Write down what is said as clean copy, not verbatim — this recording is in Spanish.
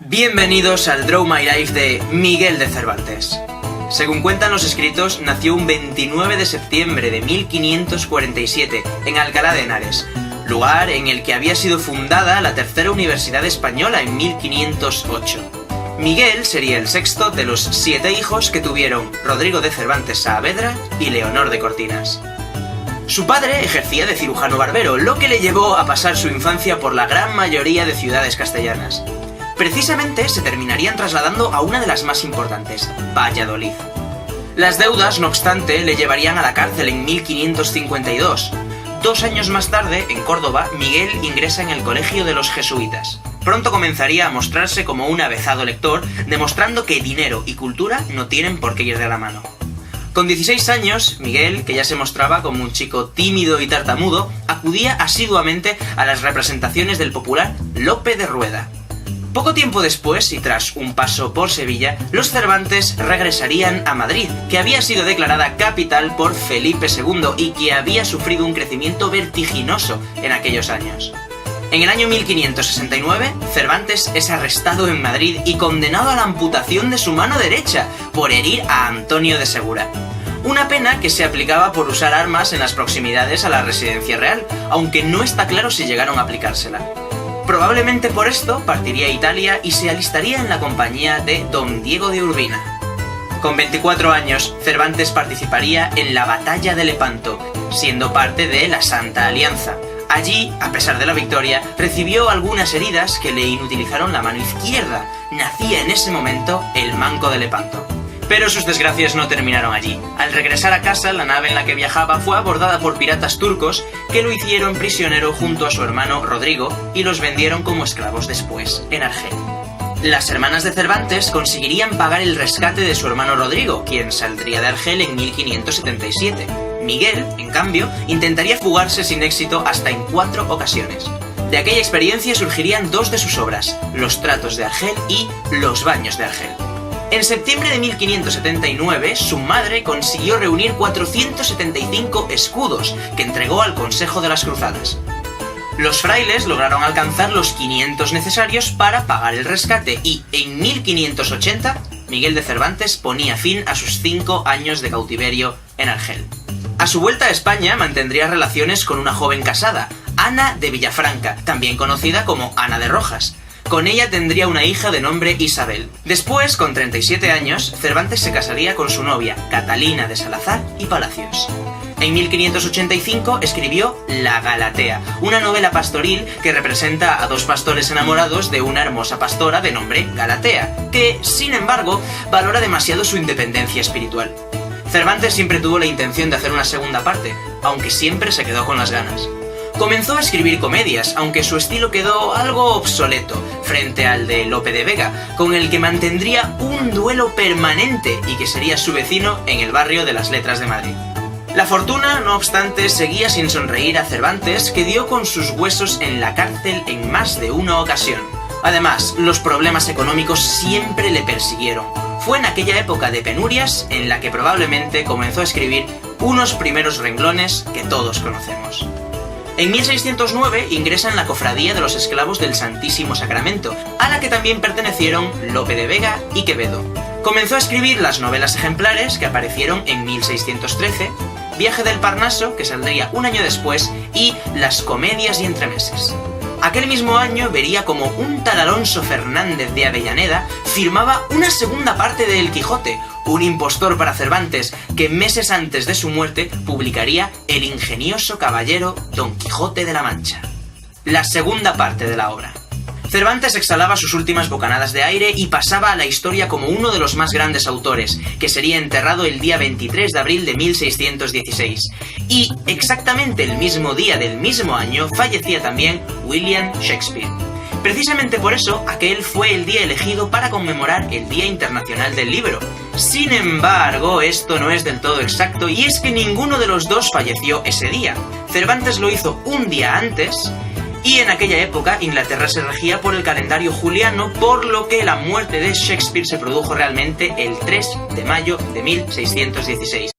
Bienvenidos al Draw My Life de Miguel de Cervantes. Según cuentan los escritos, nació un 29 de septiembre de 1547 en Alcalá de Henares, lugar en el que había sido fundada la tercera universidad española en 1508. Miguel sería el sexto de los 7 hijos que tuvieron Rodrigo de Cervantes Saavedra y Leonor de Cortinas. Su padre ejercía de cirujano barbero, lo que le llevó a pasar su infancia por la gran mayoría de ciudades castellanas. Precisamente se terminarían trasladando a una de las más importantes, Valladolid. Las deudas, no obstante, le llevarían a la cárcel en 1552. 2 años más tarde, en Córdoba, Miguel ingresa en el Colegio de los Jesuitas. Pronto comenzaría a mostrarse como un avezado lector, demostrando que dinero y cultura no tienen por qué ir de la mano. Con 16 años, Miguel, que ya se mostraba como un chico tímido y tartamudo, acudía asiduamente a las representaciones del popular Lope de Rueda. Poco tiempo después, y tras un paso por Sevilla, los Cervantes regresarían a Madrid, que había sido declarada capital por Felipe II y que había sufrido un crecimiento vertiginoso en aquellos años. En el año 1569, Cervantes es arrestado en Madrid y condenado a la amputación de su mano derecha por herir a Antonio de Segura. Una pena que se aplicaba por usar armas en las proximidades a la residencia real, aunque no está claro si llegaron a aplicársela. Probablemente por esto partiría a Italia y se alistaría en la compañía de Don Diego de Urbina. Con 24 años, Cervantes participaría en la Batalla de Lepanto, siendo parte de la Santa Alianza. Allí, a pesar de la victoria, recibió algunas heridas que le inutilizaron la mano izquierda. Nacía en ese momento el Manco de Lepanto. Pero sus desgracias no terminaron allí. Al regresar a casa, la nave en la que viajaba fue abordada por piratas turcos que lo hicieron prisionero junto a su hermano Rodrigo y los vendieron como esclavos después en Argel. Las hermanas de Cervantes conseguirían pagar el rescate de su hermano Rodrigo, quien saldría de Argel en 1577. Miguel, en cambio, intentaría fugarse sin éxito hasta en 4 ocasiones. De aquella experiencia surgirían 2 de sus obras, Los tratos de Argel y Los baños de Argel. En septiembre de 1579, su madre consiguió reunir 475 escudos que entregó al Consejo de las Cruzadas. Los frailes lograron alcanzar los 500 necesarios para pagar el rescate y, en 1580, Miguel de Cervantes ponía fin a sus 5 años de cautiverio en Argel. A su vuelta a España mantendría relaciones con una joven casada, Ana de Villafranca, también conocida como Ana de Rojas. Con ella tendría una hija de nombre Isabel. Después, con 37 años, Cervantes se casaría con su novia, Catalina de Salazar y Palacios. En 1585 escribió La Galatea, una novela pastoril que representa a 2 pastores enamorados de una hermosa pastora de nombre Galatea, que, sin embargo, valora demasiado su independencia espiritual. Cervantes siempre tuvo la intención de hacer una segunda parte, aunque siempre se quedó con las ganas. Comenzó a escribir comedias, aunque su estilo quedó algo obsoleto frente al de Lope de Vega, con el que mantendría un duelo permanente y que sería su vecino en el barrio de las Letras de Madrid. La fortuna, no obstante, seguía sin sonreír a Cervantes, que dio con sus huesos en la cárcel en más de una ocasión. Además, los problemas económicos siempre le persiguieron. Fue en aquella época de penurias en la que probablemente comenzó a escribir unos primeros renglones que todos conocemos. En 1609 ingresa en la Cofradía de los Esclavos del Santísimo Sacramento, a la que también pertenecieron Lope de Vega y Quevedo. Comenzó a escribir las novelas ejemplares que aparecieron en 1613, Viaje del Parnaso, que saldría un año después, y Las comedias y entremeses. Aquel mismo año vería como un tal Alonso Fernández de Avellaneda firmaba una segunda parte de El Quijote, un impostor para Cervantes que meses antes de su muerte publicaría El ingenioso caballero Don Quijote de la Mancha. La segunda parte de la obra. Cervantes exhalaba sus últimas bocanadas de aire y pasaba a la historia como uno de los más grandes autores, que sería enterrado el día 23 de abril de 1616. Y exactamente el mismo día del mismo año fallecía también William Shakespeare. Precisamente por eso, aquel fue el día elegido para conmemorar el Día Internacional del Libro. Sin embargo, esto no es del todo exacto, y es que ninguno de los dos falleció ese día. Cervantes lo hizo un día antes, y en aquella época Inglaterra se regía por el calendario juliano, por lo que la muerte de Shakespeare se produjo realmente el 3 de mayo de 1616.